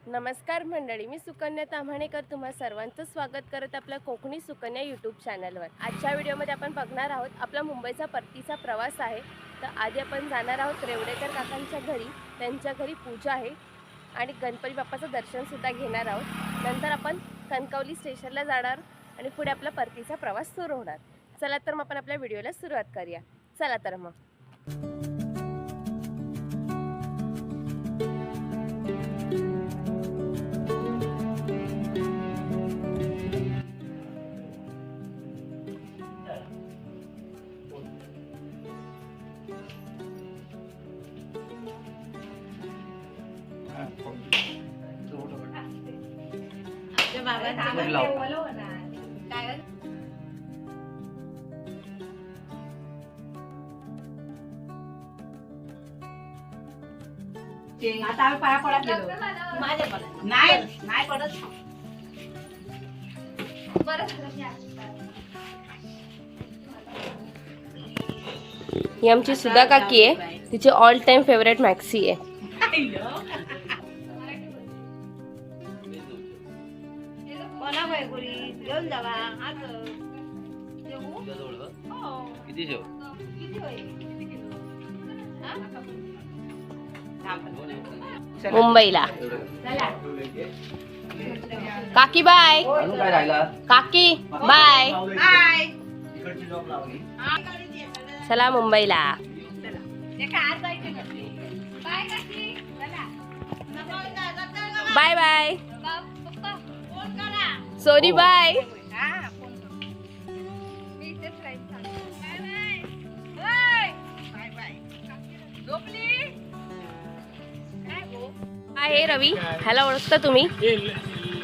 नमस्कार मंडळी, मी सुकन्या ताम्हाणेकर तुम्हा सर्वांचं स्वागत करत आपल्या कोकणी सुकन्या यूट्यूब चॅनलवर। आजच्या व्हिडिओमध्ये आपण बघणार आहोत आपला मुंबईचा परतीचा प्रवास आहे। तर आधी आपण जाणार आहोत रेवडेकर काकांच्या घरी, त्यांच्या घरी पूजा आहे आणि गणपती बाप्पाचं दर्शन सुद्धा घेणार आहोत। नंतर आपण कणकवली स्टेशनला जाणार आणि पुढे आपला परतीचा प्रवास सुरू होणार। चला तर मग आपण आपल्या व्हिडिओला सुरुवात करूया। चला तर मग आता पाया पडत माझ्या पडत नाही पडत ही आमची सुधा काकी आहे, तिची ऑल टाइम फेवरेट मॅक्सी आहे। घेऊन जावा मुंबईला काकी बाय, काकी बाय, चला मुंबईला बाय बाय, सोनी बाय। आहे रवी, ह्याला ओळखता तुम्ही?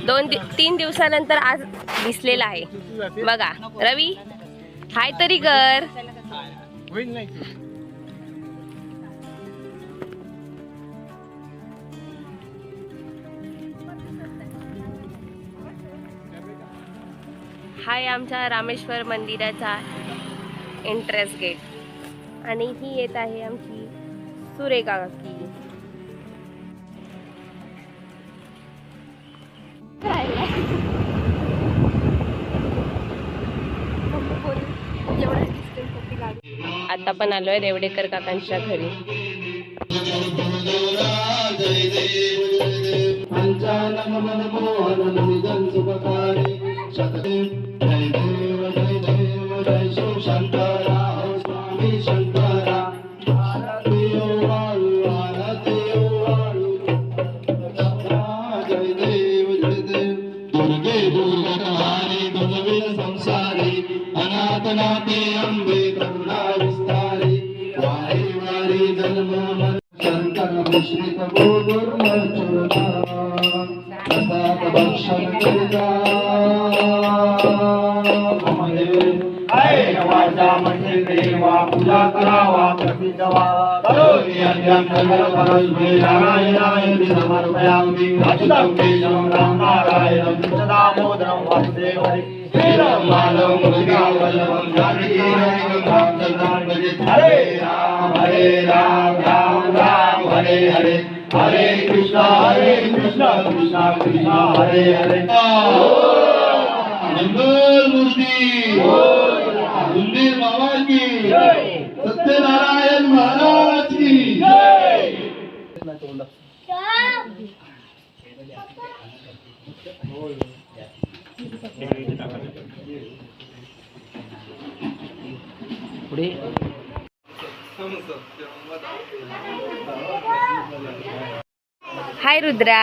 2-3 दिवसानंतर आज दिसलेला आहे बघा। रवी हाय तरी कर। हाय आमच्या रामेश्वर मंदिराचा एंट्रन्स गेट आणि ही येत आहे आमची सुरेखा काकी। आता पण आलोय रेवडेकर काकांच्या घरी। पूजा करावा प्रतिजवा समर्पयामि अच्युतं केशवं राम नारायणं दामोदरं वासुदेवं श्रीराम माधवं मुनिवल्लभं जानकी रामचन्द्रं भजे। हरे राम राम राम हरे हरे, हरे कृष्णा कृष्णा कृष्णा हरे हरे। मंगल मूर्ति मंदिर बाबा की सत्यनारायण महाराज की जय। हाय रुद्रा,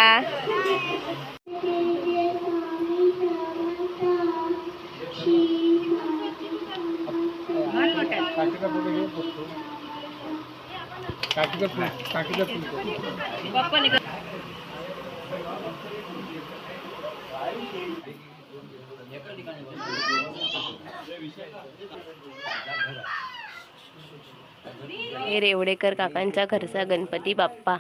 हे रेवडेकर काकांच्या घरचा गणपती बाप्पा।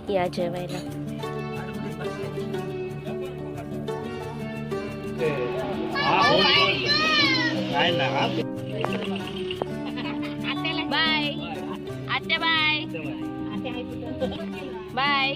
या जेवायला. बाय आत्या, बाय बाय.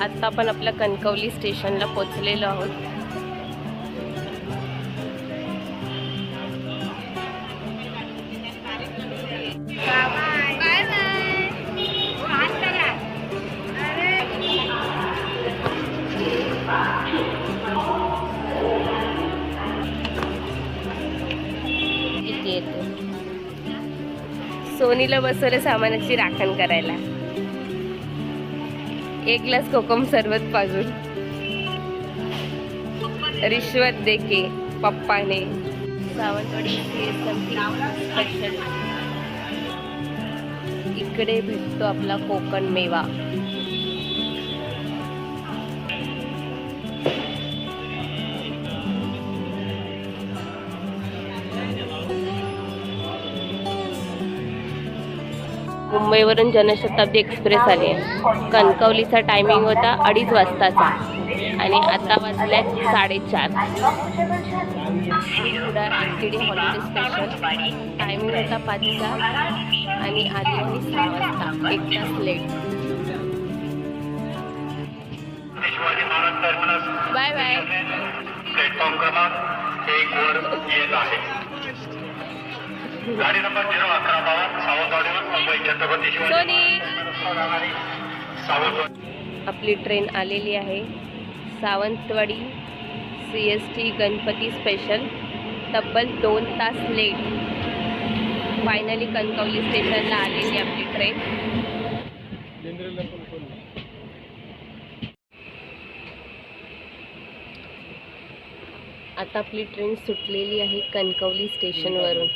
आता आपण आपल्या कणकवली स्टेशनला पोहोचलेलो आहोत. इथे येतो. सोनीला बसवलं सामानाची राखण करायला. एक ग्लास कोकम सरबत पाजून रिश्वत देके पप्पाने. सावंतवाडी स्पेशल. इकडे भेटतो आपला कोकण मेवा. मुंबईवरून जनशताब्दी एक्सप्रेस आली आहे. कणकवलीचा टायमिंग होता 2:30 वाजताचा आणि आता वाजल्यात 4:30. एसटीडी हॉलिडे स्पेशल टायमिंग होता 5चा आणि आली आणि 6 वाजता, 1 तास लेट. Bye bye. प्लॅटफॉर्म क्रमांक 1 वर येत आहे. गाडी नंबर 011 सावंतवाडीवर मुंबई छत्रपती सोनी. सावंतवाडी. आपली ट्रेन आलेली आहे. Sawantwadi CST Ganpati special. तब्बल 2 तास लेट. फायनली कणकवली स्टेशनला आलेली आपली ट्रेन. आता आपली ट्रेन सुटलेली आहे कणकवली स्टेशनवरून.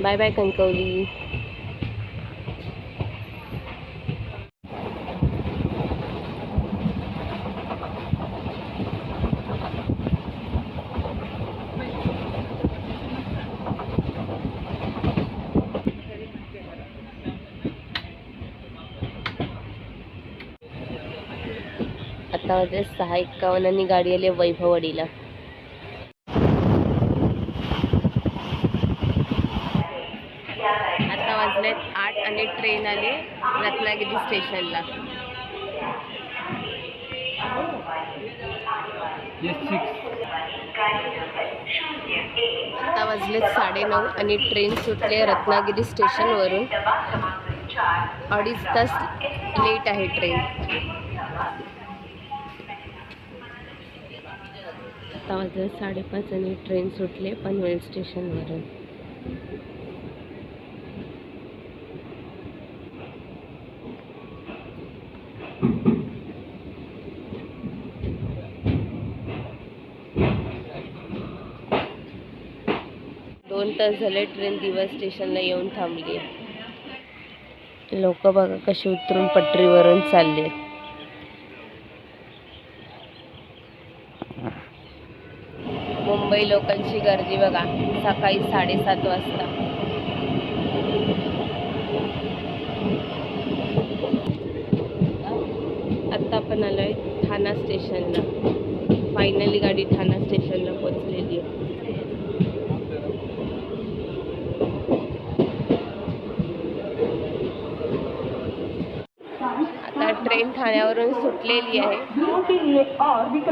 Bye bye Kankavli. आता वाजले 6:51 आणि गाडी आली वैभववाडीला. आता वाजलेत 8 आणि ट्रेन आली रत्नागिरी स्टेशनला. आता वाजलेत 9:30 आणि ट्रेन सुटले रत्नागिरी स्टेशनवरून. 2.5 तास लेट आहे ट्रेन. आता वाजले 5:30 आणि ट्रेन सुटले पनवेल स्टेशनवरून. 2 तास झाले ट्रेन दिवा स्टेशनला येऊन थांबली आहे. लोक बघा कशी उतरून पटरीवरून चालले. मुंबई लोकलची गर्दी बघा सकाळी 7:30 वाजता. आता आपण आलोय ठाणा स्टेशनला. फायनली गाडी ठाणा स्टेशनला पोहोचलेली आहे. आता ट्रेन ठाण्यावरून सुटलेली आहे.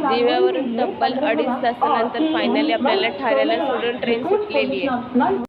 दिव्यावरून तब्बल 2.5 तासानंतर फायनली आपल्याला ठाण्याला सोडून ट्रेन सुटलेली आहे.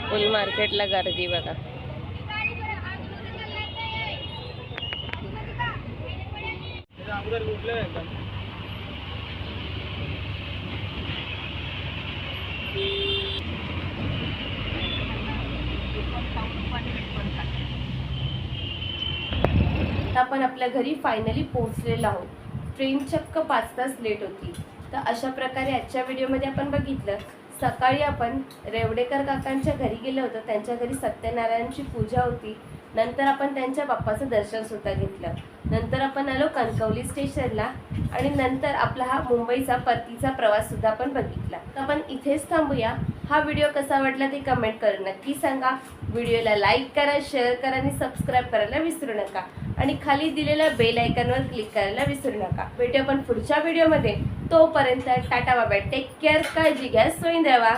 फुल मार्केटला गर्दी बघा. आपण आपल्या घरी फायनली पोहोचलेलो आहोत. ट्रेन चक्क 5 तास लेट होती. तर अशा प्रकारे आजच्या व्हिडिओमध्ये आपण बघितलं. सकाळी आपण रेवडेकर काकांच्या घरी गेलो होतो. त्यांच्या घरी सत्यनारायणची पूजा होती. नंतर आपण त्यांच्या बाप्पाचं दर्शन सुद्धा घेतलं. नंतर आपण आलो कणकवली स्टेशनला आणि नंतर आपला हा मुंबईचा परतीचा प्रवास सुद्धा आपण बघितला. तर आपण इथेच थांबूया. हा व्हिडिओ कसा वाटला ते कमेंट करून नक्की सांगा. व्हिडिओला लाईक करा, शेअर करा आणि सबस्क्राईब करायला विसरू नका. आणि खाली दिलेल्या बेल आयकॉनवर क्लिक करायला विसरू नका. भेटूया आपण पुढच्या व्हिडिओमध्ये. तोपर्यंत tata bye bye. Take care. काळजी घ्या. सोयींद्रवा.